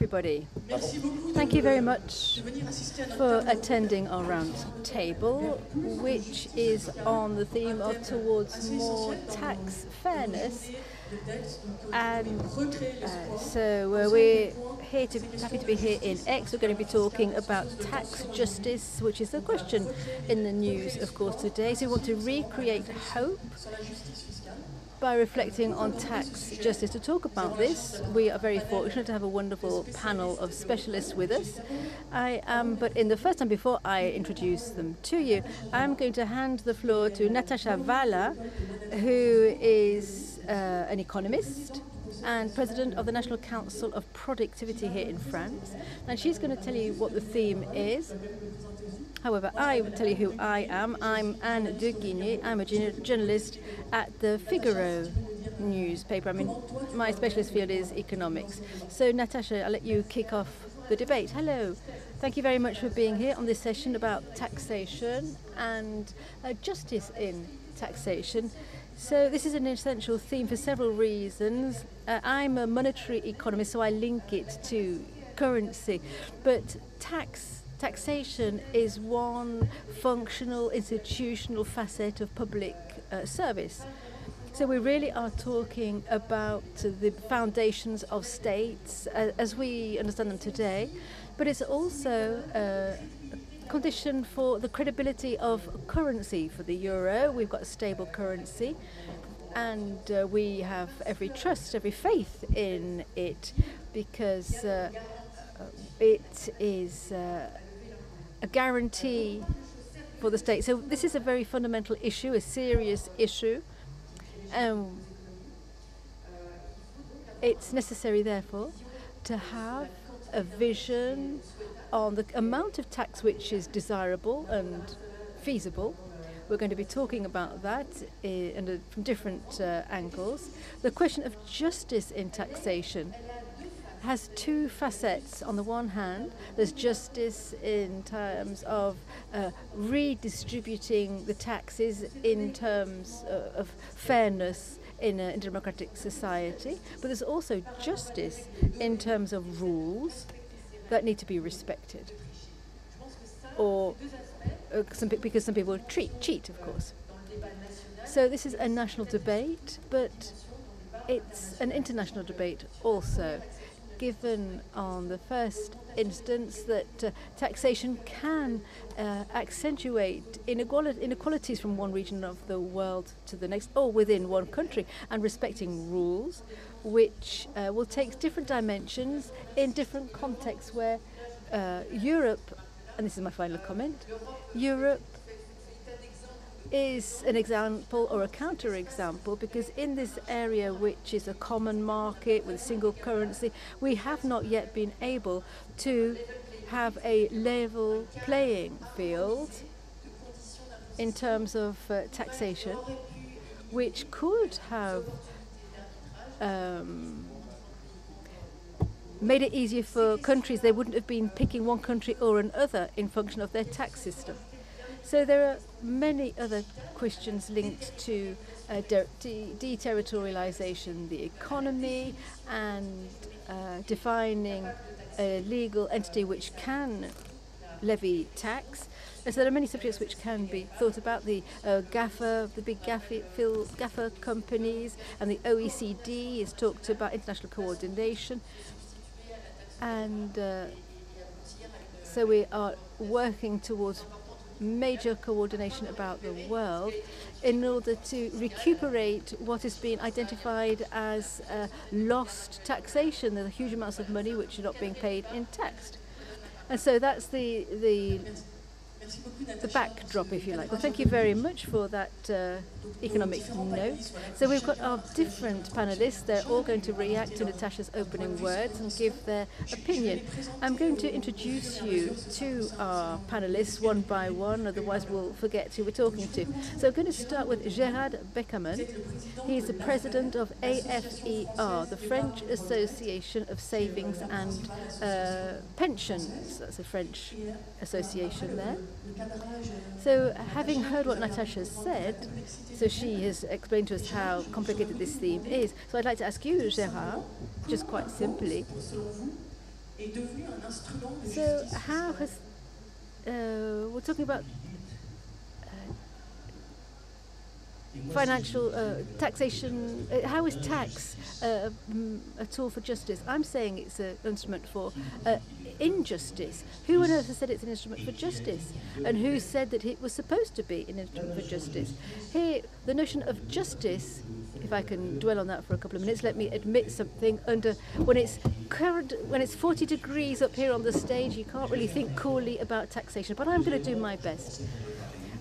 everybody. Thank you very much for attending our round table, which is on the theme of towards more tax fairness. And so we're happy to be here in Aix. We're going to be talking about tax justice, which is a question in the news, of course, today. So we want to recreate hope by reflecting on tax justice. To talk about this, we are very fortunate to have a wonderful panel of specialists with us. But in the first time before I introduce them to you, I'm going to hand the floor to Natasha Valla, who is an economist and president of the National Council of Productivity here in France. And she's going to tell you what the theme is. However, I will tell you who I am. I'm Anne de Guigné. I'm a journalist at the Figaro newspaper. I mean, my specialist field is economics. So, Natasha, I'll let you kick off the debate. Hello. Thank you very much for being here on this session about taxation and justice in taxation. So this is an essential theme for several reasons. I'm a monetary economist, so I link it to currency. But taxation is one functional, institutional facet of public service. So we really are talking about the foundations of states as we understand them today, but it's also a condition for the credibility of currency. For the euro, we've got a stable currency, and we have every trust, every faith in it, because it is a guarantee for the state. So this is a very fundamental issue, a serious issue. It's necessary, therefore, to have a vision on the amount of tax which is desirable and feasible. We're going to be talking about that from different angles. The question of justice in taxation has two facets. On the one hand, there's justice in terms of redistributing the taxes in terms of fairness in a democratic society, but there's also justice in terms of rules that need to be respected, or because some people cheat, of course. So this is a national debate, but it's an international debate also, given on the first instance that taxation can accentuate inequalities from one region of the world to the next, or within one country, and respecting rules which will take different dimensions in different contexts where Europe, and this is my final comment, Europe is an example or a counter-example, because in this area, which is a common market with a single currency, we have not yet been able to have a level playing field in terms of taxation, which could have made it easier for countries. They wouldn't have been picking one country or another in function of their tax system. So there are many other questions linked to deterritorialization, the economy, and defining a legal entity which can levy tax. And so there are many subjects which can be thought about. The GAFA, the big GAFA companies, and the OECD is talked about international coordination. And so we are working towards major coordination about the world in order to recuperate what has been identified as lost taxation. There are huge amounts of money which are not being paid in tax. And so that's the backdrop, if you like. Well, thank you very much for that economic note. So we've got our different panelists. They're all going to react to Natasha's opening words and give their opinion. I'm going to introduce you to our panelists one by one, otherwise we'll forget who we're talking to. So I'm going to start with Gérard BEKERMAN. He's the president of AFER, the French Association of Savings and Pensions. That's a French association there. So having heard what Natasha said, so she has explained to us how complicated this theme is. So I'd like to ask you, Gérard, just quite simply, So how has, we're talking about financial taxation, how is tax a tool for justice? I'm saying it's an instrument for injustice. Who on earth has said it's an instrument for justice? And who said that it was supposed to be an instrument for justice? Here, the notion of justice, if I can dwell on that for a couple of minutes, let me admit something. When it's 40 degrees up here on the stage, you can't really think coolly about taxation, but I'm going to do my best.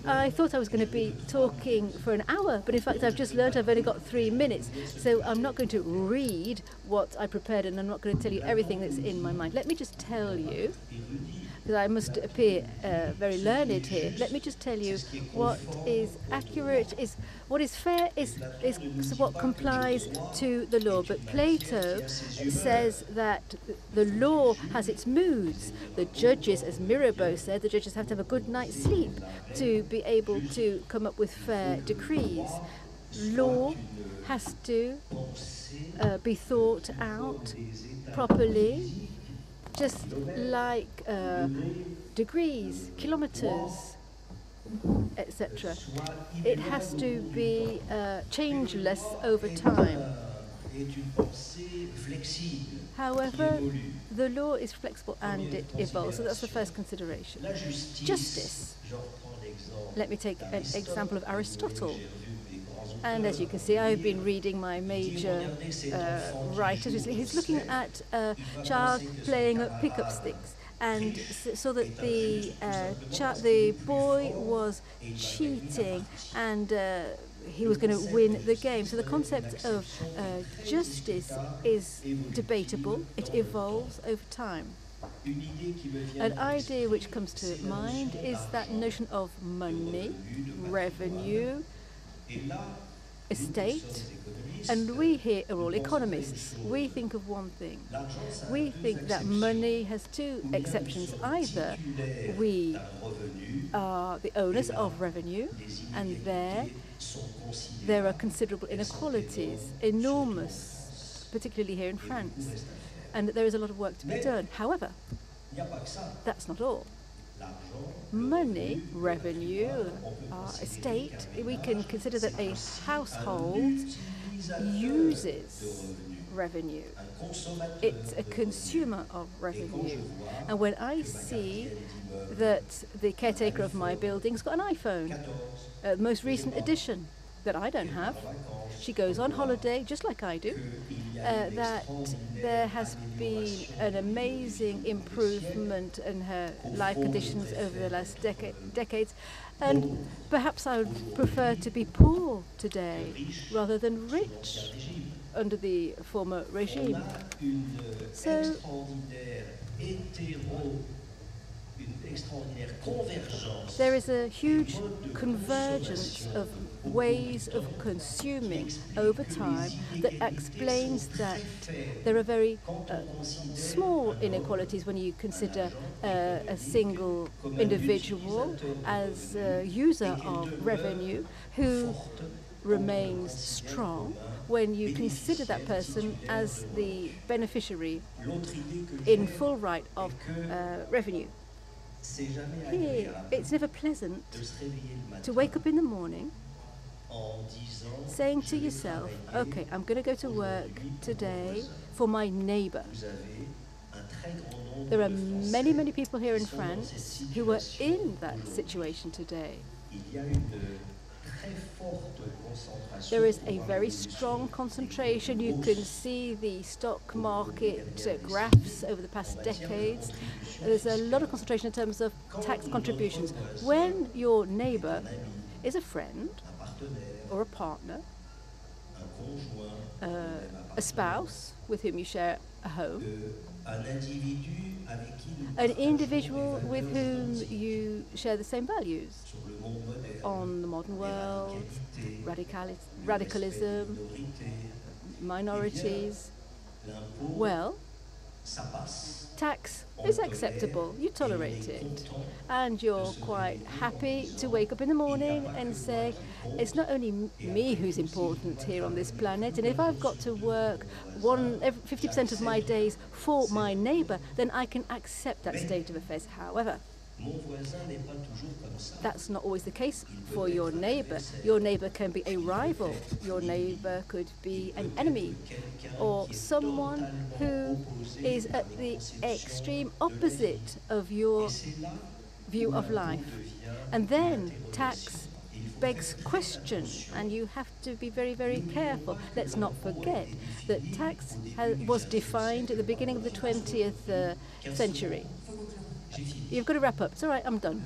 I thought I was going to be talking for an hour, but in fact I've just learned I've only got 3 minutes. So I'm not going to read what I prepared, and I'm not going to tell you everything that's in my mind. Let me just tell you, because I must appear very learned here, let me just tell you what is accurate, what is fair is what complies to the law. But Plato says that the law has its moods. The judges, as Mirabeau said, the judges have to have a good night's sleep to be able to come up with fair decrees. Law has to be thought out properly, just like degrees, kilometers, etc. It has to be changeless over time. However, the law is flexible and it evolves, so that's the first consideration. Justice. Let me take an example of Aristotle. And as you can see, I've been reading my major writers. He's looking at a child playing up pickup sticks, and so that the boy was cheating, and he was going to win the game. So the concept of justice is debatable. It evolves over time. An idea which comes to mind is that notion of money, revenue, estate, and we here are all economists. We think of one thing. We think that money has two exceptions. Either we are the owners of revenue, and there are considerable inequalities, enormous, particularly here in France, and there is a lot of work to be done. However, that's not all. Money, revenue, estate, we can consider that a household uses revenue. It's a consumer of revenue. And when I see that the caretaker of my building's got an iPhone, most recent edition, that I don't have, she goes on holiday just like I do, that there has been an amazing improvement in her life conditions over the last decades, and perhaps I would prefer to be poor today rather than rich under the former regime. So there is a huge convergence of ways of consuming over time that explains that there are very small inequalities when you consider a single individual as a user of revenue who remains strong when you consider that person as the beneficiary in full right of revenue. Here, it's never pleasant to wake up in the morning saying to yourself, okay, I'm going to go to work today for my neighbor. There are many, many people here in France who are in that situation today. There is a very strong concentration. You can see the stock market graphs over the past decades. There's a lot of concentration in terms of tax contributions. When your neighbor is a friend or a partner, a spouse with whom you share a home, an individual with whom you share the same values on the modern world, radicalism, minorities. Well, tax is acceptable, you tolerate it, and you're quite happy to wake up in the morning and say, it's not only me who's important here on this planet, and if I've got to work 50% of my days for my neighbour, then I can accept that state of affairs. However, that's not always the case for your neighbour. Your neighbour can be a rival. Your neighbour could be an enemy or someone who is at the extreme opposite of your view of life. And then tax begs question, and you have to be very, very careful. Let's not forget that tax was defined at the beginning of the 20th century. You've got to wrap up. It's all right, I'm done.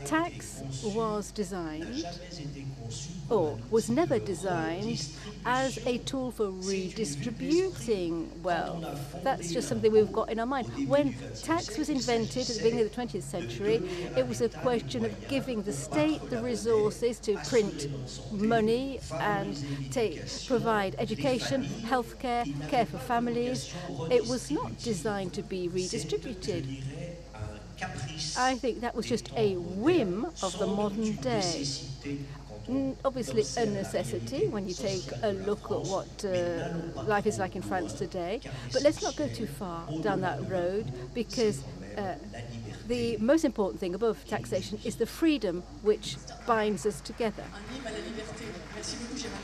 Tax was designed, or was never designed, as a tool for redistributing wealth. That's just something we've got in our mind. When tax was invented at the beginning of the 20th century, it was a question of giving the state the resources to print money and provide education, healthcare, care for families. It was not designed to be redistributed. I think that was just a whim of the modern day. Obviously a necessity when you take a look at what life is like in France today. But let's not go too far down that road, because the most important thing above taxation is the freedom which binds us together.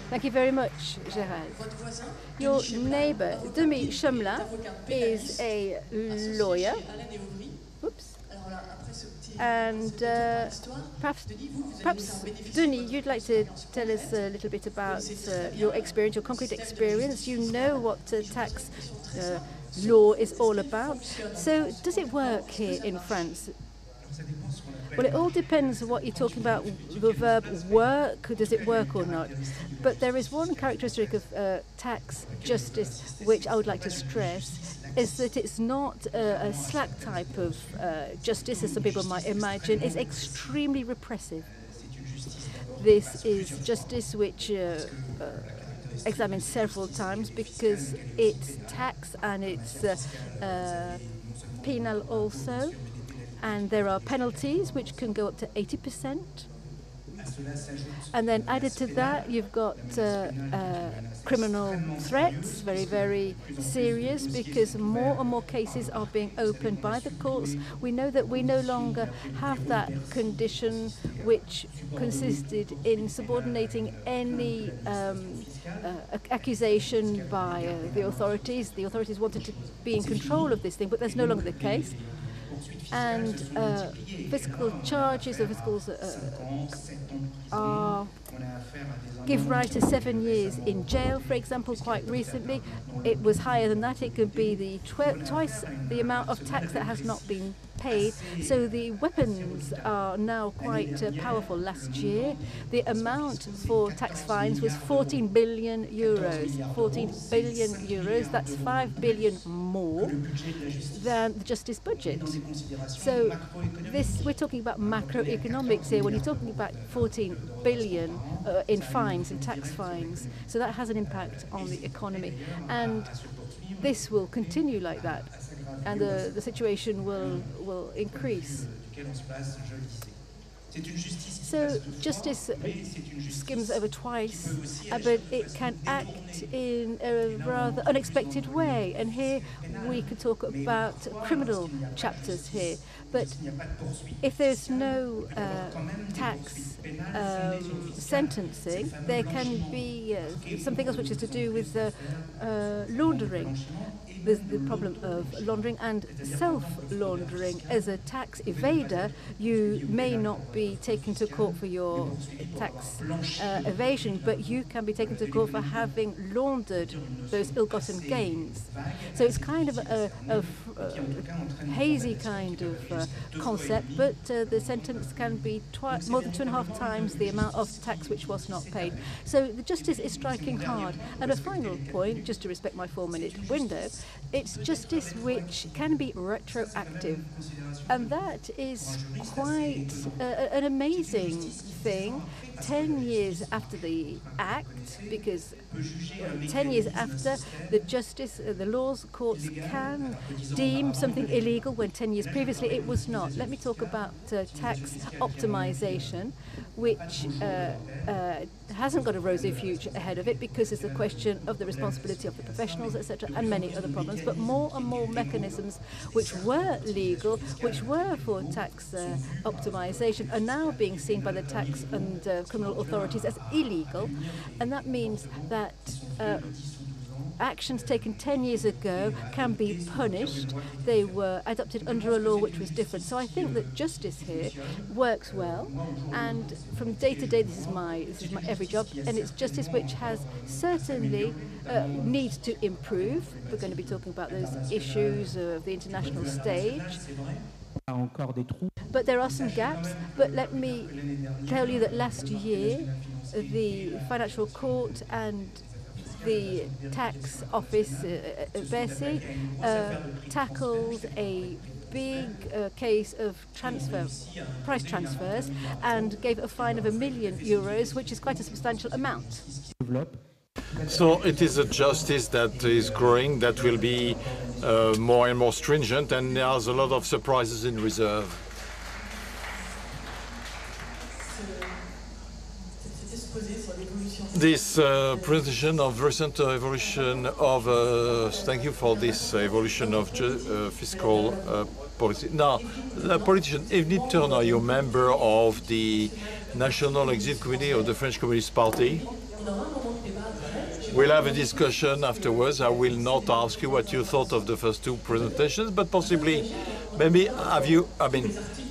Thank you very much, Gérard. Your neighbour, Denis CHEMLA, is a lawyer. Oops. And perhaps, Denis, you'd like to tell us a little bit about your experience, your concrete experience. You know what tax law is all about. So does it work here in France? Well, it all depends on what you're talking about. The verb work, does it work or not? But there is one characteristic of tax justice which I would like to stress, is that it's not a slack type of justice, as some people might imagine. It's extremely repressive. This is justice which examined several times, because it's tax and it's penal also. And there are penalties which can go up to 80%. And then added to that, you've got criminal threats, very, very serious, because more and more cases are being opened by the courts. We know that we no longer have that condition which consisted in subordinating any accusation by the authorities. The authorities wanted to be in control of this thing, but that's no longer the case. And fiscal charges or fiscals give rise to 7 years in jail, for example. Quite recently, it was higher than that. It could be twice the amount of tax that has not been paid. So the weapons are now quite powerful. Last year, the amount for tax fines was 14 billion euros. 14 billion euros, that's 5 billion more than the justice budget. So we're talking about macroeconomics here when you're talking about 14 billion in fines and tax fines. So that has an impact on the economy. And this will continue like that. And the situation will increase. So justice skims over twice, but it can act in a rather unexpected way. And here we could talk about criminal chapters here. But if there's no tax sentencing, there can be something else which is to do with laundering. There's the problem of laundering and self-laundering. As a tax evader, you may not be taken to court for your tax evasion, but you can be taken to court for having laundered those ill-gotten gains. So it's kind of a hazy kind of concept, but the sentence can be more than 2.5 times the amount of tax which was not paid. So the justice is striking hard. And a final point, just to respect my 4-minute window, it's justice which can be retroactive. And that is quite an amazing thing. 10 years after the act, because 10 years after, the laws courts can deem something illegal when 10 years previously it was not. Let me talk about tax optimization, which hasn't got a rosy future ahead of it because it's a question of the responsibility of the professionals, etc., and many other problems. But more and more mechanisms which were legal, which were for tax optimization, are now being seen by the tax and criminal authorities as illegal, and that means that actions taken 10 years ago can be punished. They were adopted under a law which was different. So I think that justice here works well, and from day to day, this is my every job, and it's justice which has certainly needs to improve. We're going to be talking about those issues of the international stage. But there are some gaps. But let me tell you that last year, the Financial Court and the tax office, Bercy, tackled a big case of price transfers, and gave a fine of €1 million, which is quite a substantial amount. So it is a justice that is growing, that will be more and more stringent, and there's a lot of surprises in reserve. This presentation of recent evolution of, thank you for this evolution of fiscal policy. Now, the politician, Evelyne TERNANT, you're member of the National Executive Committee of the French Communist Party. We'll have a discussion afterwards. I will not ask you what you thought of the first two presentations, but possibly, maybe have you,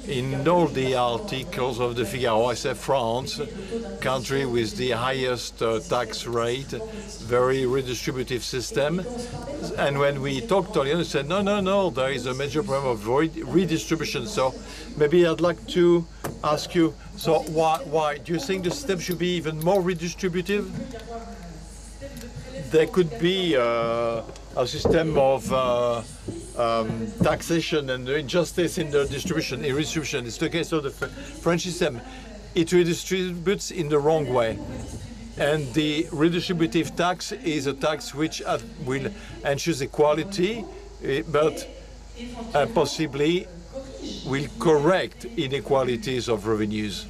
in all the articles of the Figaro, I say France, country with the highest tax rate, very redistributive system. And when we talked to Italians, they said, no, there is a major problem of redistribution. So maybe I'd like to ask you, so why? Do you think the system should be even more redistributive? There could be a system of taxation and injustice in the distribution, in redistribution. It's the case of the French system. It redistributes in the wrong way. And the redistributive tax is a tax which will ensure equality, but possibly will correct inequalities of revenues,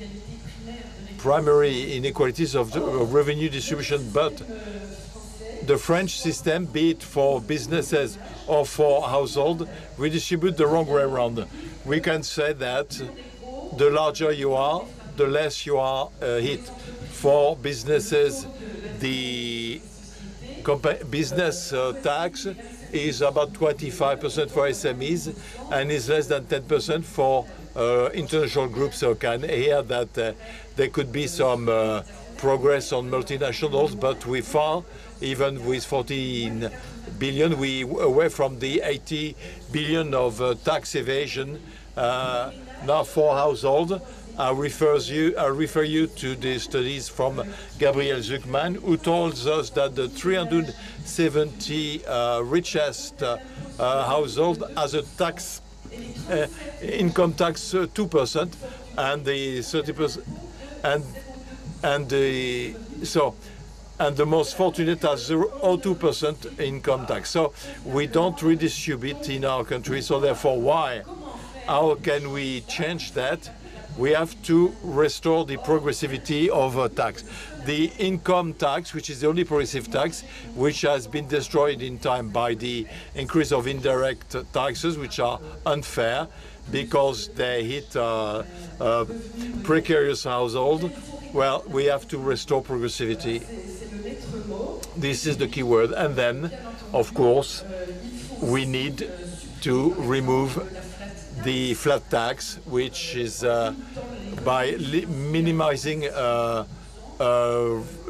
primary inequalities of revenue distribution. But the French system, be it for businesses or for household, redistribute the wrong way around. We can say that the larger you are, the less you are hit. For businesses, the business tax is about 25% for SMEs and is less than 10% for international groups. So can hear that there could be some progress on multinationals, but we fall, even with 14 billion, we away from the 80 billion of tax evasion. Now for household, I refer you to the studies from Gabriel Zuckman, who told us that the 370 richest household has a tax, income tax 2%, and the 30%, and the most fortunate has 0.02% income tax. So we don't redistribute in our country. So therefore, how can we change that? We have to restore the progressivity of tax. The income tax, which is the only progressive tax, which has been destroyed in time by the increase of indirect taxes, which are unfair because they hit precarious household. Well, we have to restore progressivity. This is the key word. And then, of course, we need to remove the flat tax, which is by minimizing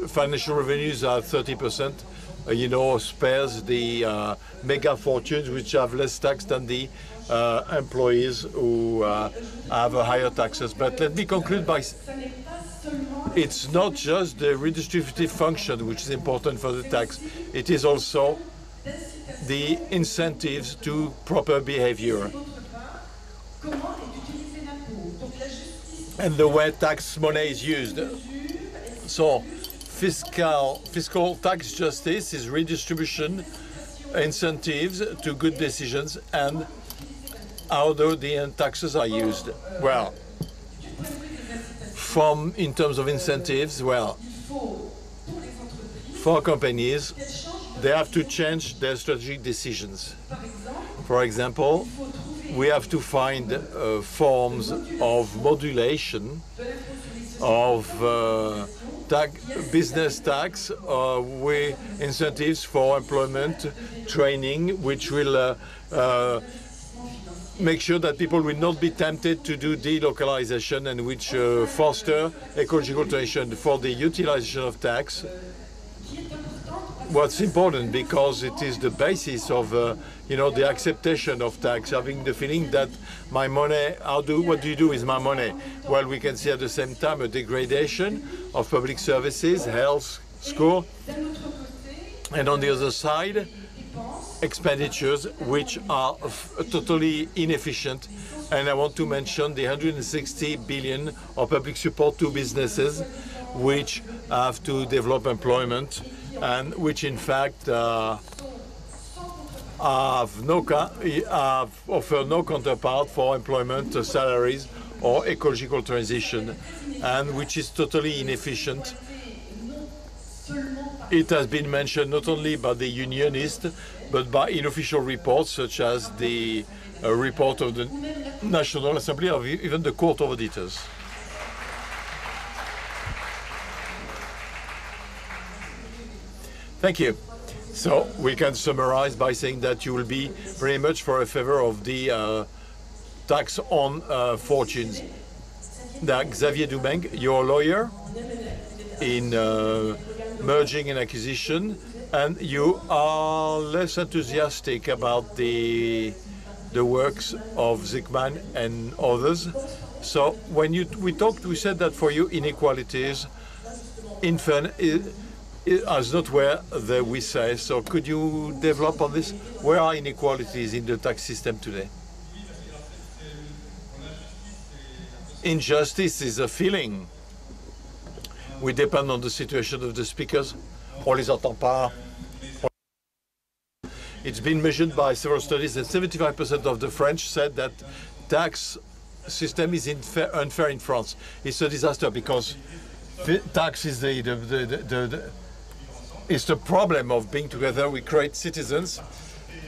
financial revenues at 30%, spares the mega fortunes which have less tax than the employees who have higher taxes. But let me conclude by it's not just the redistributive function which is important for the tax. It is also the incentives to proper behavior. And the way tax money is used. So fiscal tax justice is redistribution, incentives to good decisions, and how the taxes are used. Well, in terms of incentives, well, for companies, they have to change their strategic decisions. For example, we have to find forms of modulation of business tax with incentives for employment, training, which will make sure that people will not be tempted to do delocalization, and which foster ecological transition. For the utilization of tax, what's important, because it is the basis of the acceptation of tax, having the feeling that my money, what do you do with my money? Well, we can see at the same time a degradation of public services, health, school, and on the other side, expenditures which are totally inefficient. And I want to mention the 160 billion of public support to businesses which have to develop employment, and which in fact offer no counterpart for employment, salaries, or ecological transition, and which is totally inefficient. It has been mentioned not only by the unionists, but by unofficial reports, such as the report of the National Assembly, or even the Court of Auditors. Thank you. So we can summarize by saying that you will be very much for a favor of the tax on fortunes. Now, Xavier Doumen, you're a lawyer in merging and acquisition, and you are less enthusiastic about the works of Zikman and others. So when we talked, we said that for you inequalities, is not where we say. So could you develop on this? Where are inequalities in the tax system today? Injustice is a feeling. We depend on the situation of the speakers. On les entend pas. It's been measured by several studies that 75% of the French said that tax system is unfair in France. It's a disaster because tax is it's the problem of being together. We create citizens.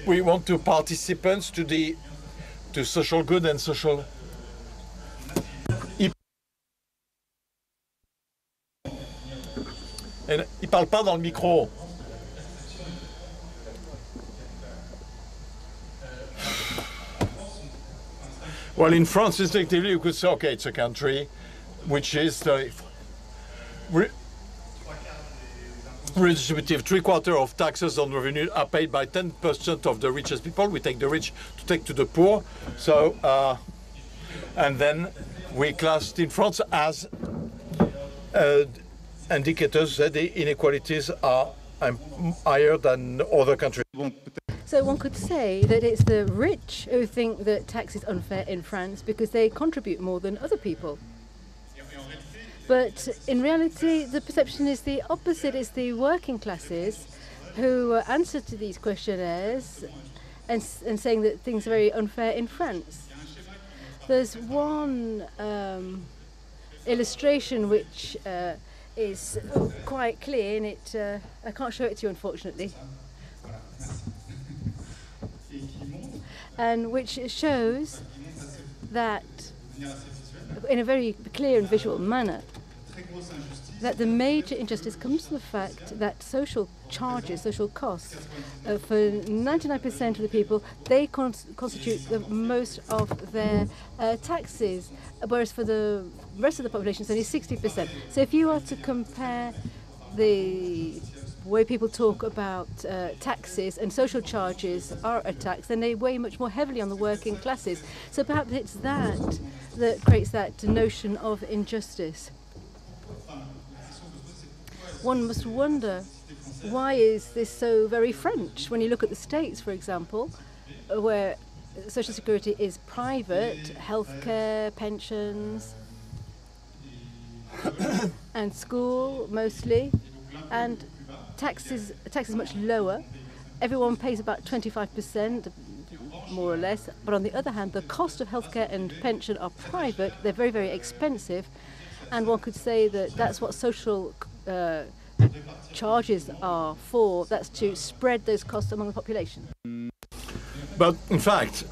We want to participants to social good and social. Il parle pas dans le micro. Well, in France, instinctively, you could say, okay, it's a country which is redistributive. 3/4 of taxes on revenue are paid by 10% of the richest people. We take the rich to take to the poor. So, and then we classed in France as indicators that the inequalities are higher than other countries. So one could say that it's the rich who think that tax is unfair in France because they contribute more than other people. But in reality, the perception is the opposite. It's the working classes who answer to these questionnaires and saying that things are very unfair in France. There's one illustration which is quite clear, and I can't show it to you, unfortunately, and which shows that, in a very clear and visual manner, that the major injustice comes from the fact that social charges, social costs, for 99% of the people, they constitute the most of their taxes, whereas for the rest of the population, it's only 60%. So if you are to compare the way people talk about taxes and social charges are a tax, then they weigh much more heavily on the working classes. So perhaps it's that creates that notion of injustice. One must wonder, why is this so very French? When you look at the States, for example, where social security is private, healthcare, pensions, and school mostly, and tax is much lower. Everyone pays about 25%, more or less. But on the other hand, the cost of healthcare and pension are private. They're very, very expensive. And one could say that that's what social charges are for. That's to spread those costs among the population. But in fact,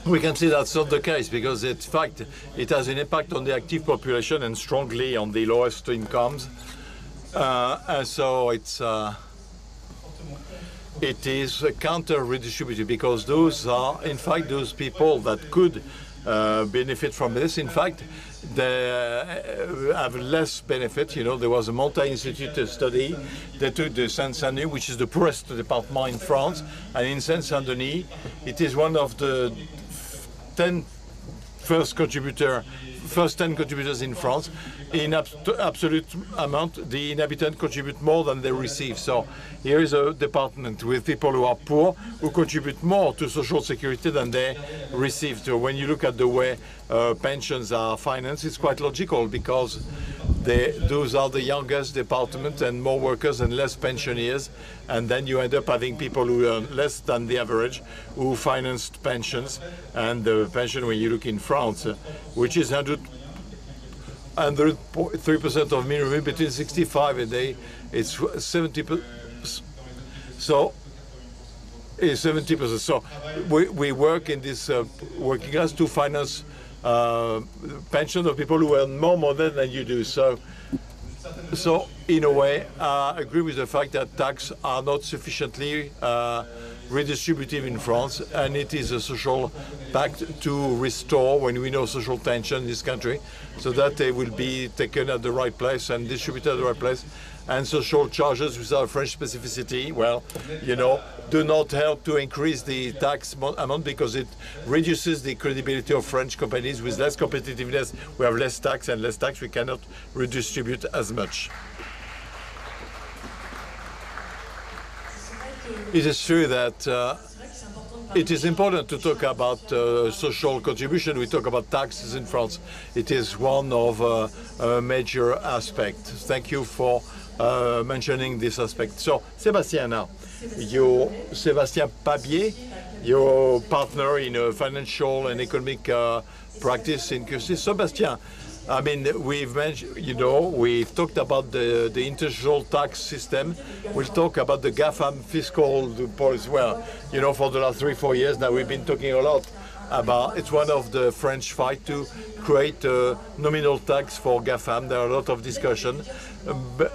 we can see that's not the case, because in fact it has an impact on the active population and strongly on the lowest incomes. And so it is counter-redistributive, because those are, in fact, those people that could benefit from this. In fact, they have less benefit. You know, there was a Multi-Institute study that took the Seine-Saint-Denis, which is the poorest department in France, and in Seine-Saint-Denis, it is one of the 10 first 10 contributors in France. In absolute amount, the inhabitants contribute more than they receive. So here is a department with people who are poor, who contribute more to social security than they receive. So when you look at the way pensions are financed, it's quite logical, because those are the youngest department and more workers and less pensioners. And then you end up having people who earn less than the average, who financed pensions. And the pension, when you look in France, which is 103% of minimum between 65 and it's 70%. So it's 70%. So we work in this working class to finance pension of people who earn more than you do. So in a way, I agree with the fact that taxes are not sufficiently redistributive in France, and it is a social pact to restore, when we know social tension in this country, so that they will be taken at the right place and distributed at the right place. And social charges without French specificity, well, you know, do not help to increase the tax amount, because it reduces the credibility of French companies. With less competitiveness, we have less tax, and less tax, we cannot redistribute as much. It is true that it is important to talk about social contribution. We talk about taxes in France. It is one of a major aspects. Thank you for mentioning this aspect. So, Sébastien, now, Sébastien Pabier, your partner in a financial and economic practice in Cursis. Sébastien, I mean, we've mentioned, you know, we've talked about the international tax system. We'll talk about the GAFAM fiscal policy. Well, you know, for the last 3-4 years now, we've been talking a lot about, it's one of the French fight to create a nominal tax for GAFAM. There are a lot of discussion.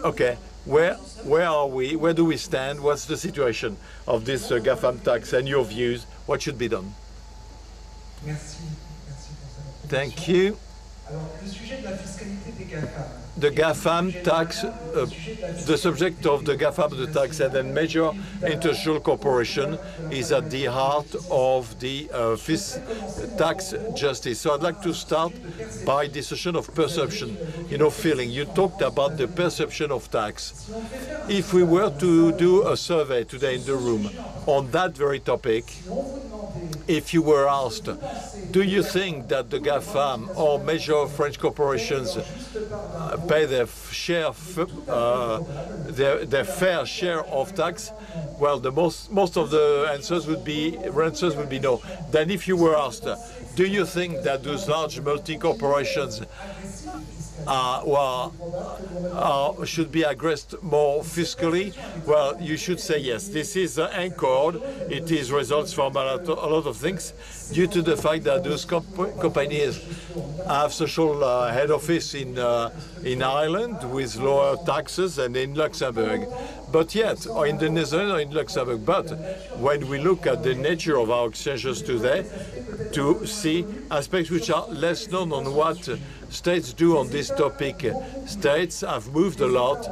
Okay, where are we? Where do we stand? What's the situation of this GAFAM tax and your views? What should be done? Thank you. The GAFAM tax, the subject of the GAFAM, the tax, and then major international corporation is at the heart of the tax justice. So I'd like to start by discussion of perception, you know, feeling. You talked about the perception of tax. If we were to do a survey today in the room on that very topic, if you were asked, do you think that the GAFAM or major French corporations pay their share, their fair share of tax? Well, the most of the answers would be no. Then, if you were asked, do you think that those large multi-corporations should be aggressed more fiscally? Well, you should say yes. This is anchored. It is results from a lot of things, due to the fact that those companies have social head office in Ireland with lower taxes and in Luxembourg. But yet, or in the Netherlands or in Luxembourg. But when we look at the nature of our exchanges today, to see aspects which are less known on what states do on this topic. States have moved a lot,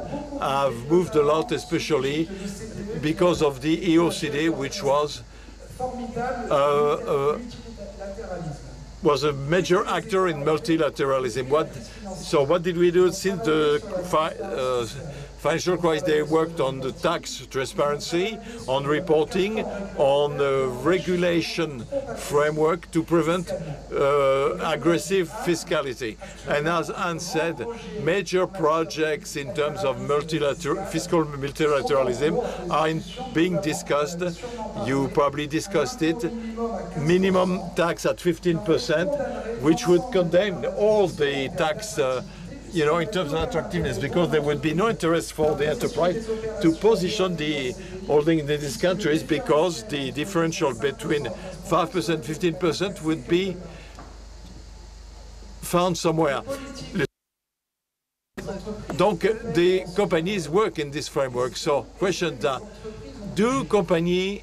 especially because of the EOCD, which was was a major actor in multilateralism. So what did we do since the financial crisis? They worked on the tax transparency, on reporting, on the regulation framework to prevent aggressive fiscality. And as Anne said, major projects in terms of fiscal multilateralism are being discussed. You probably discussed it. Minimum tax at 15%, which would contain all the tax in terms of attractiveness, because there would be no interest for the enterprise to position the holding in these countries, because the differential between 5% and 15% would be found somewhere. Donc, the companies work in this framework. So, questions are, do companies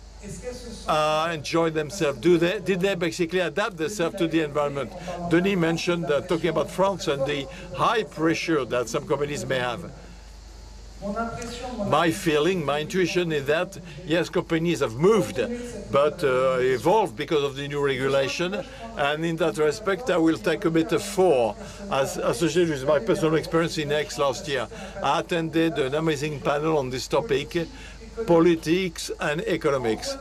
enjoy themselves? Did they basically adapt themselves to the environment? Denis mentioned talking about France and the high pressure that some companies may have. My feeling, my intuition is that, yes, companies have moved, but evolved because of the new regulation. And in that respect, I will take a metaphor as associated with my personal experience in Aix last year. I attended an amazing panel on this topic, politics and economics.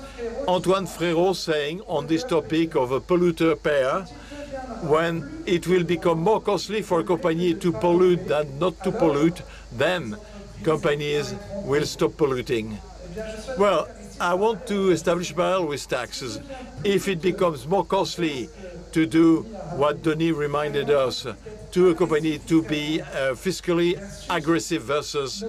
Antoine Frérot saying on this topic of a polluter payer, when it will become more costly for a company to pollute than not to pollute, then companies will stop polluting. Well, I want to establish parallel with taxes. If it becomes more costly to do what Denis reminded us, to a company to be fiscally aggressive versus,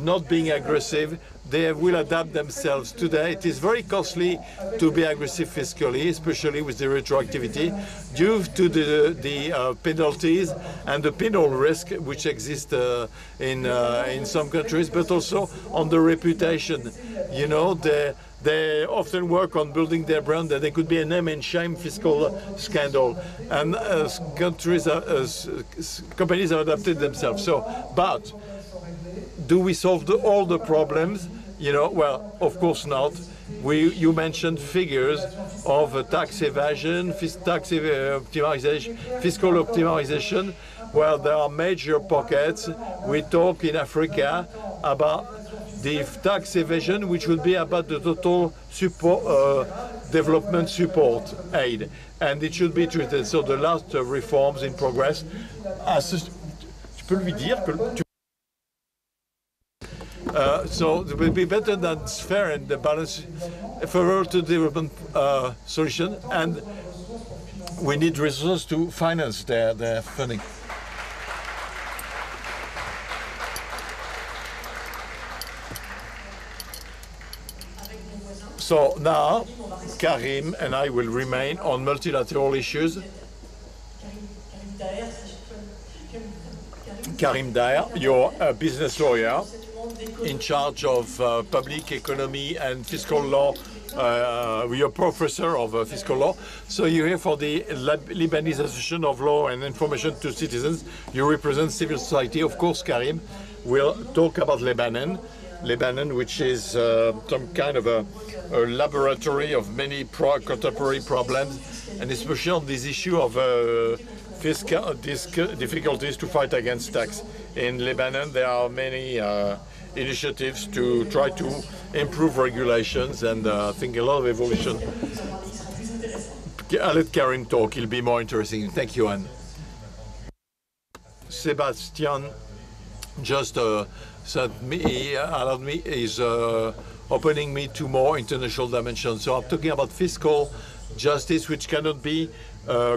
not being aggressive, they will adapt themselves. Today, it is very costly to be aggressive fiscally, especially with the retroactivity, due to the penalties and the penal risk which exist in some countries, but also on the reputation. They often work on building their brand, and there could be a name and shame fiscal scandal. And companies have adapted themselves. But do we solve all the problems? Well, of course not. You mentioned figures of tax evasion, optimization, fiscal optimization. Well, there are major pockets. We talk in Africa about the tax evasion, which would be about the total support, development support aid, and it should be treated. So the last reforms in progress. Tu peux lui dire que so it will be better than fair and the balance for to development solution, and we need resources to finance their funding. So now, Karim and I will remain on multilateral issues. Karim Daher, you're a business lawyer in charge of public economy and fiscal law. You're a professor of fiscal law. So you're here for the Lebanese Association of Law and Information to Citizens. You represent civil society. Of course, Karim will talk about Lebanon, which is some kind of a laboratory of many contemporary problems, and especially on this issue of fiscal difficulties to fight against tax. In Lebanon, there are many initiatives to try to improve regulations, and I think a lot of evolution. I'll let Karim talk. It'll be more interesting. Thank you, Anne. Sébastien just allowed me is opening me to more international dimensions. So I'm talking about fiscal justice, which cannot be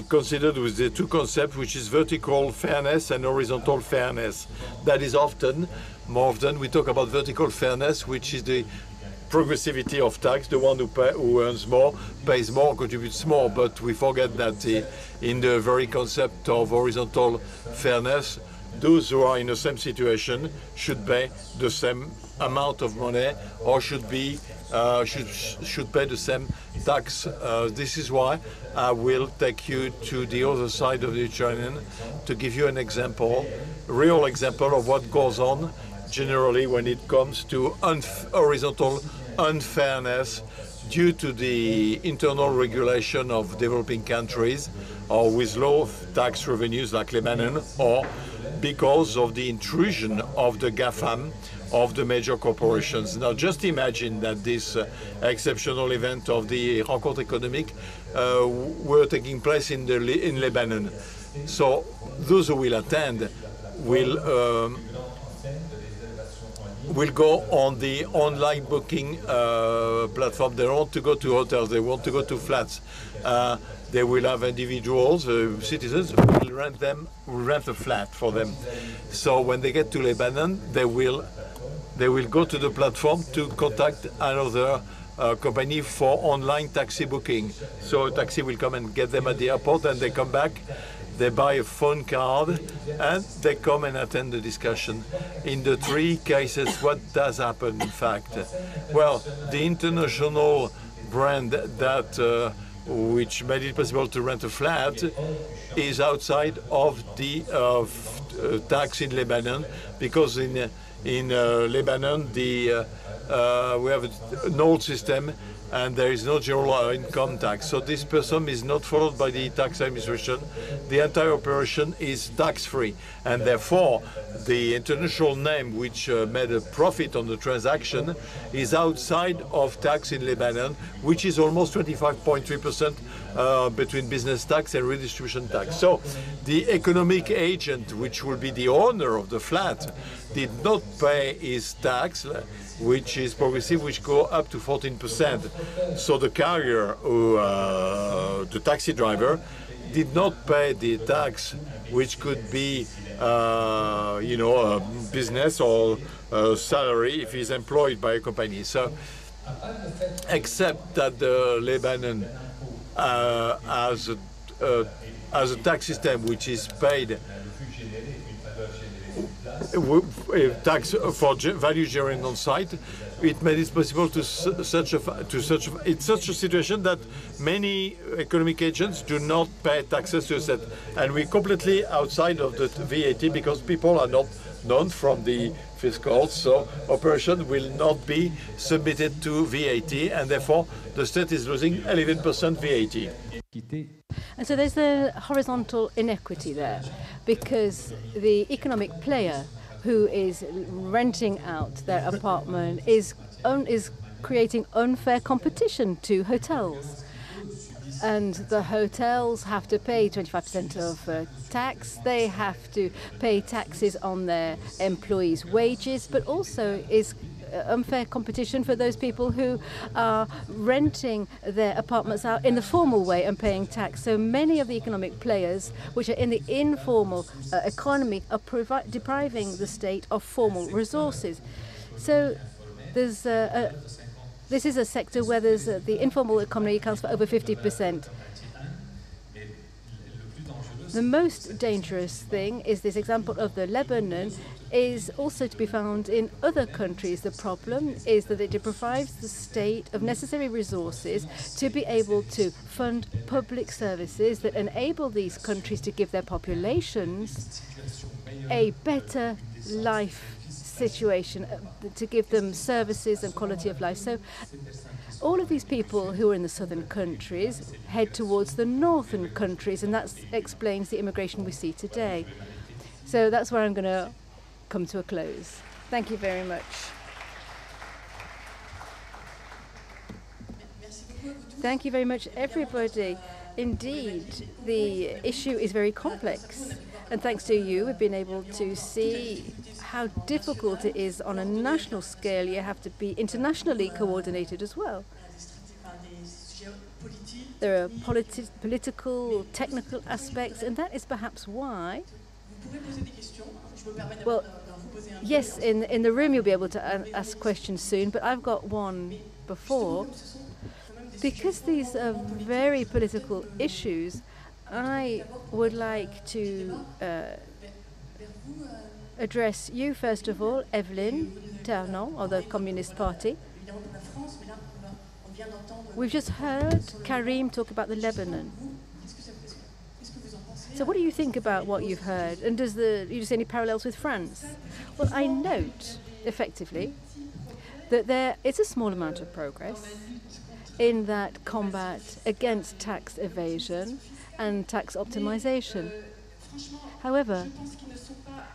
considered with the two concepts, which is vertical fairness and horizontal fairness. That is more often we talk about vertical fairness, which is the progressivity of tax. The one who earns more pays more, contributes more. But we forget that in the very concept of horizontal fairness, those who are in the same situation should pay the same amount of money, or should pay the same tax. This is why I will take you to the other side of the Mediterranean to give you an example, a real example of what goes on generally when it comes to horizontal unfairness due to the internal regulation of developing countries or with low tax revenues like Lebanon, or because of the intrusion of the GAFAM, of the major corporations. Now just imagine that this exceptional event of the Rencontre Économique were taking place in Lebanon. So those who will attend will go on the online booking platform. They don't want to go to hotels, they want to go to flats. They will have individuals, citizens, who will rent a flat for them. So when they get to Lebanon, they will go to the platform to contact another company for online taxi booking. So a taxi will come and get them at the airport, and they come back. They buy a phone card and they come and attend the discussion. In the three cases, what does happen, in fact? Well, the international brand that which made it possible to rent a flat is outside of the tax in Lebanon, because in Lebanon we have an old system and there is no general income tax. So this person is not followed by the tax administration. The entire operation is tax-free, and therefore the international name which made a profit on the transaction is outside of tax in Lebanon, which is almost 25.3% between business tax and redistribution tax. So the economic agent, which will be the owner of the flat, did not pay his tax, which is progressive, which go up to 14%. So the carrier, the taxi driver, did not pay the tax, which could be, you know, a business or a salary if he's employed by a company. So, except that the Lebanon has a tax system which is paid tax for value generated on site, it made it possible to such a situation that many economic agents do not pay taxes to a set, and we're completely outside of the VAT because people are not known from the fiscal, so operation will not be submitted to VAT, and therefore the state is losing 11% VAT. And so there's a horizontal inequity there, because the economic player who is renting out their apartment is creating unfair competition to hotels. And the hotels have to pay 25% of tax. They have to pay taxes on their employees' wages, but also is unfair competition for those people who are renting their apartments out in the formal way and paying tax. So many of the economic players which are in the informal economy are depriving the state of formal resources. So there's this is a sector where there's the informal economy accounts for over 50%. The most dangerous thing is this example of the Lebanon is also to be found in other countries. The problem is that it deprives the state of necessary resources to be able to fund public services that enable these countries to give their populations a better life situation, to give them services and quality of life. So all of these people who are in the southern countries head towards the northern countries, and that explains the immigration we see today. So that's where I'm going to come to a close. Thank you very much. Thank you very much, everybody. Indeed, the issue is very complex. And thanks to you, we've been able to see how difficult it is on a national scale. You have to be internationally coordinated as well. There are political, technical aspects, and that is perhaps why. Well, yes, in the room you'll be able to ask questions soon, but I've got one before. Because these are very political issues, I would like to address you first of all, Evelyne, TERNANT, of the Communist Party. We've just heard Karim talk about the Lebanon. So what do you think about what you've heard? And do you see any parallels with France? Well, I note, effectively, that there is a small amount of progress. in that combat against tax evasion and tax optimization. However,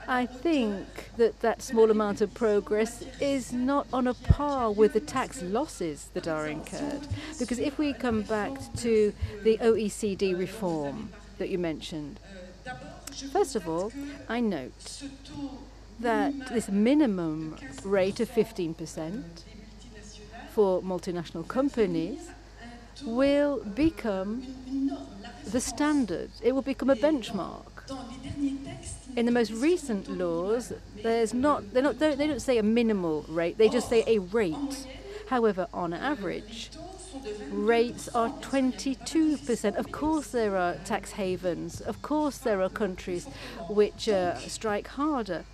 I think that that small amount of progress is not on a par with the tax losses that are incurred. Because if we come back to the OECD reform that you mentioned, first of all, I note that this minimum rate of 15% for multinational companies will become the standard. It will become a benchmark. In the most recent laws, they don't say a minimal rate, they just say a rate. However, on average, rates are 22%. Of course there are tax havens, of course there are countries which strike harder.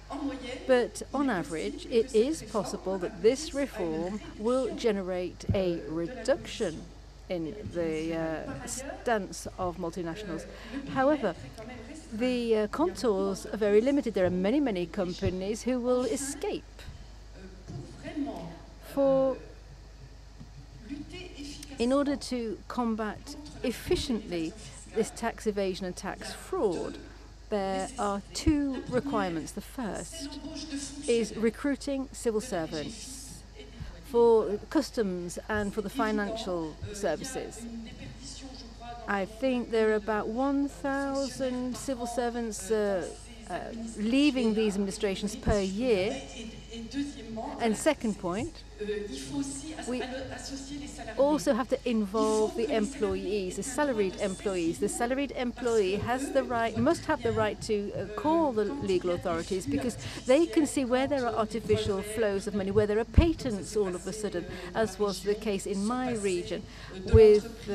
But on average, it is possible that this reform will generate a reduction in the stance of multinationals. However, the contours are very limited. There are many, many companies who will escape. In order to combat efficiently this tax evasion and tax fraud, there are two requirements. The first is recruiting civil servants for customs and for the financial services. I think there are about 1,000 civil servants leaving these administrations per year. And second point, we also have to involve the employees, the salaried employees. The salaried employee has the right, must have the right to call the legal authorities, because they can see where there are artificial flows of money, where there are patents all of a sudden, as was the case in my region, with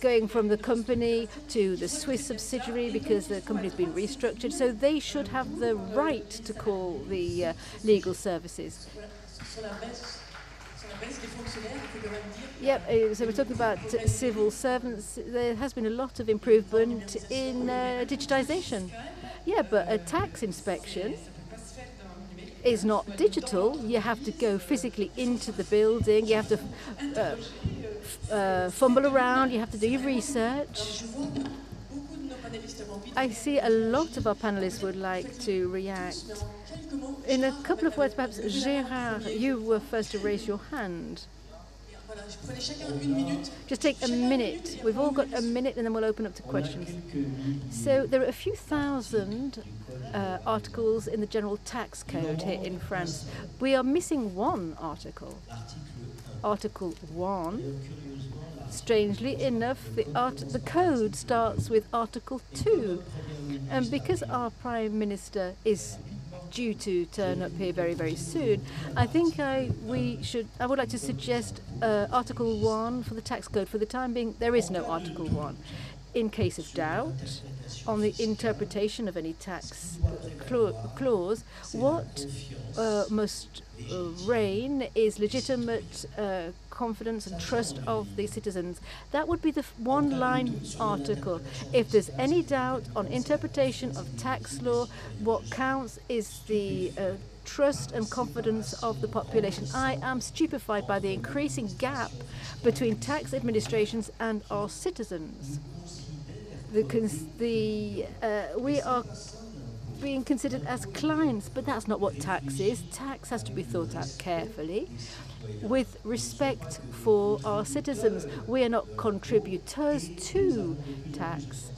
going from the company to the Swiss subsidiary because the company's been restructured. So they should have the right to call the legal services. Yep, so we're talking about civil servants. There has been a lot of improvement in digitization. Yeah, but a tax inspection is not digital. You have to go physically into the building. You have to fumble around. You have to do your research. I see a lot of our panelists would like to react. In a couple of words, perhaps, Gérard, you were first to raise your hand. Just take a minute. We've all got a minute, and then we'll open up to questions. So there are a few thousand articles in the General Tax Code here in France. We are missing one article. Article 1. Strangely enough, the code starts with Article 2. And because our Prime Minister is due to turn up here very, very soon, I think I would like to suggest Article 1 for the tax code. For the time being, there is no Article 1. In case of doubt on the interpretation of any tax clause, what must reign is legitimate confidence and trust of the citizens. That would be the one-line article. If there's any doubt on interpretation of tax law, what counts is the trust and confidence of the population. I am stupefied by the increasing gap between tax administrations and our citizens. We are being considered as clients, but that's not what tax is. Tax has to be thought out carefully with respect for our citizens. We are not contributors to tax.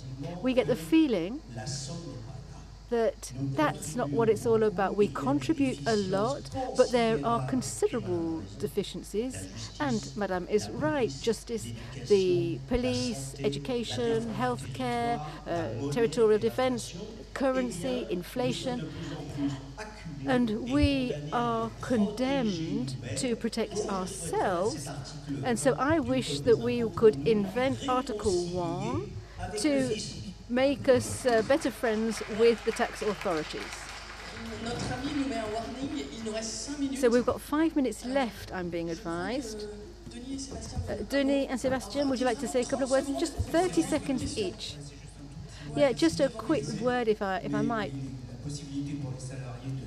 We get the feeling that that's not what it's all about. We contribute a lot, but there are considerable deficiencies. And Madame is right, justice, the police, education, healthcare, territorial defense, currency, inflation. And we are condemned to protect ourselves. And so I wish that we could invent Article 1 to make us better friends with the tax authorities. So we've got 5 minutes left, I'm being advised. Denis and Sébastien, would you like to say a couple of words? Just 30 seconds each. Yeah, just a quick word, if I might.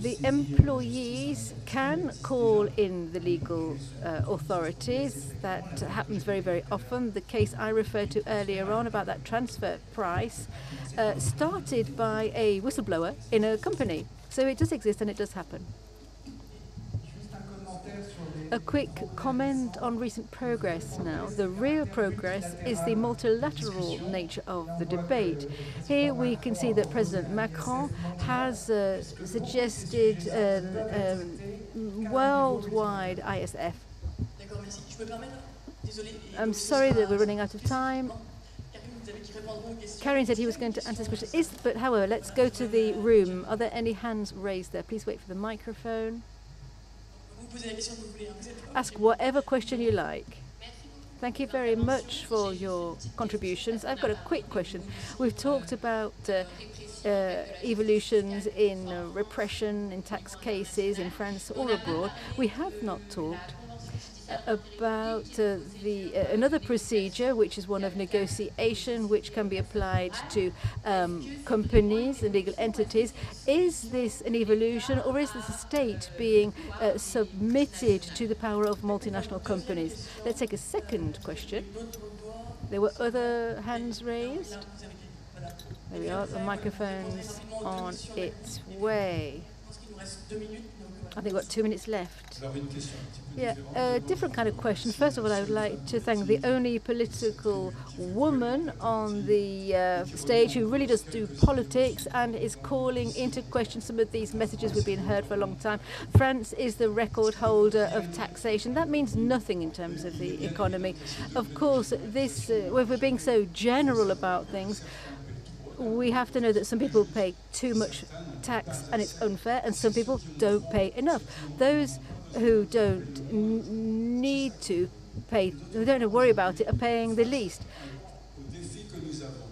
the employees can call in the legal authorities. That happens very, very often. The case I referred to earlier on about that transfer price started by a whistleblower in a company. So it does exist and it does happen. A quick comment on recent progress now. The real progress is the multilateral nature of the debate. Here we can see that President Macron has suggested worldwide ISF. I'm sorry that we're running out of time. Karim said he was going to answer this question. But however, let's go to the room. Are there any hands raised there? Please wait for the microphone. Ask whatever question you like. Thank you very much for your contributions. I've got a quick question. We've talked about evolutions in repression, in tax cases in France or abroad. We have not talked about another procedure, which is one of negotiation, which can be applied to companies and legal entities. Is this an evolution, or is this a state being submitted to the power of multinational companies? Let's take a second question. There were other hands raised. There we are, the microphone's on its way. I think we've got 2 minutes left. Yeah, a different kind of question. First of all, I would like to thank the only political woman on the stage who really does do politics and is calling into question some of these messages we've been heard for a long time. France is the record holder of taxation. That means nothing in terms of the economy. Of course, this, if we're being so general about things, we have to know that some people pay too much tax and it's unfair, and some people don't pay enough. Those who don't need to pay, who don't worry about it, are paying the least.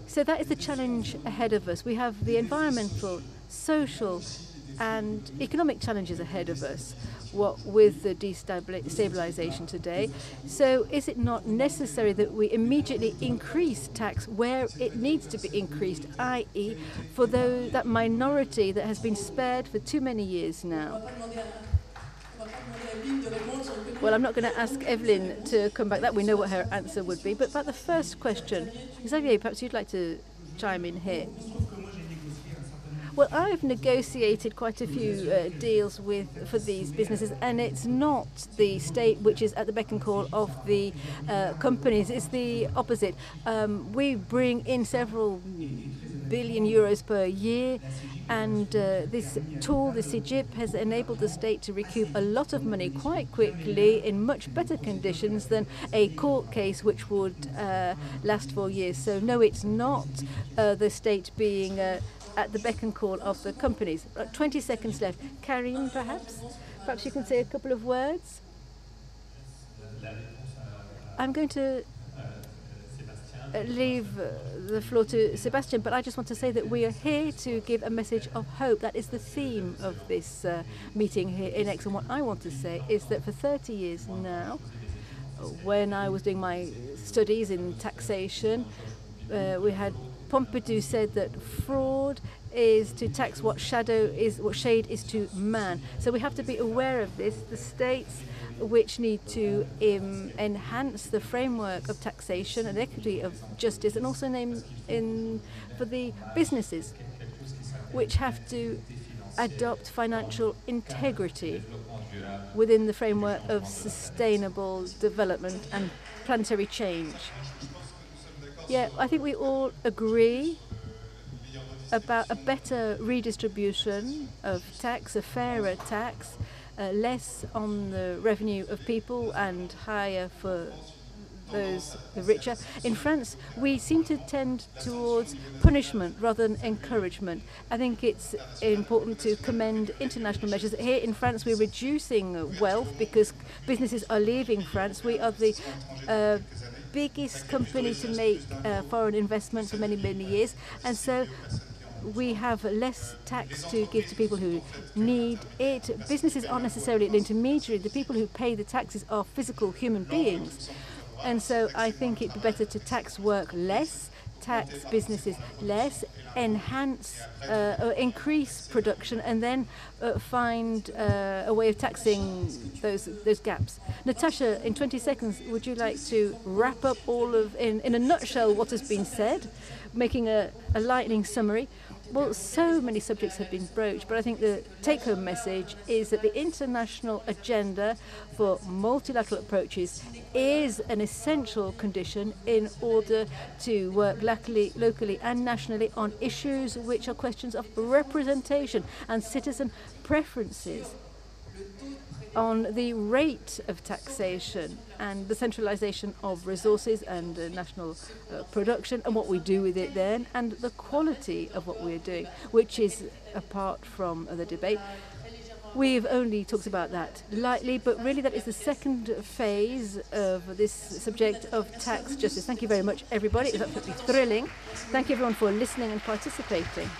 So that is the challenge ahead of us. We have the environmental, social and economic challenges ahead of us, what with the destabilization today. So is it not necessary that we immediately increase tax where it needs to be increased, i.e. for that minority that has been spared for too many years now? Well, I'm not going to ask Evelyne to come back. That we know what her answer would be. But about the first question, Xavier, perhaps you'd like to chime in here. Well, I've negotiated quite a few deals for these businesses, and it's not the state which is at the beck and call of the companies. It's the opposite. We bring in several billion euros per year, and this tool, the CIGIP, has enabled the state to recoup a lot of money quite quickly in much better conditions than a court case which would last for years. So no, it's not the state being at the beck and call of the companies. 20 seconds left. Karim, perhaps? Perhaps you can say a couple of words? I'm going to leave the floor to Sébastien, but I just want to say that we are here to give a message of hope. That is the theme of this meeting here in Aix. And what I want to say is that for 30 years now, when I was doing my studies in taxation, we had Pompidou said that fraud is to tax what shade is to man. So we have to be aware of this. The states which need to enhance the framework of taxation and equity of justice, and also for the businesses which have to adopt financial integrity within the framework of sustainable development and planetary change. Yeah, I think we all agree about a better redistribution of tax, a fairer tax, less on the revenue of people and higher for those the richer. In France, we seem to tend towards punishment rather than encouragement. I think it's important to commend international measures. Here in France, we're reducing wealth because businesses are leaving France. We are the biggest company to make foreign investment for many, many years. And so we have less tax to give to people who need it. Businesses aren't necessarily an intermediary. The people who pay the taxes are physical human beings. And so I think it'd be better to tax work less, tax businesses less, enhance or increase production, and then find a way of taxing those gaps. Natasha, in 20 seconds, would you like to wrap up all of, in a nutshell, what has been said, making a lightning summary? Well, so many subjects have been broached, but I think the take-home message is that the international agenda for multilateral approaches is an essential condition in order to work locally and nationally on issues which are questions of representation and citizen preferences, on the rate of taxation and the centralization of resources and national production and what we do with it then, and the quality of what we're doing, which is apart from the debate. We've only talked about that lightly, but really that is the second phase of this subject of tax justice. Thank you very much, everybody. It was absolutely thrilling. Thank you, everyone, for listening and participating.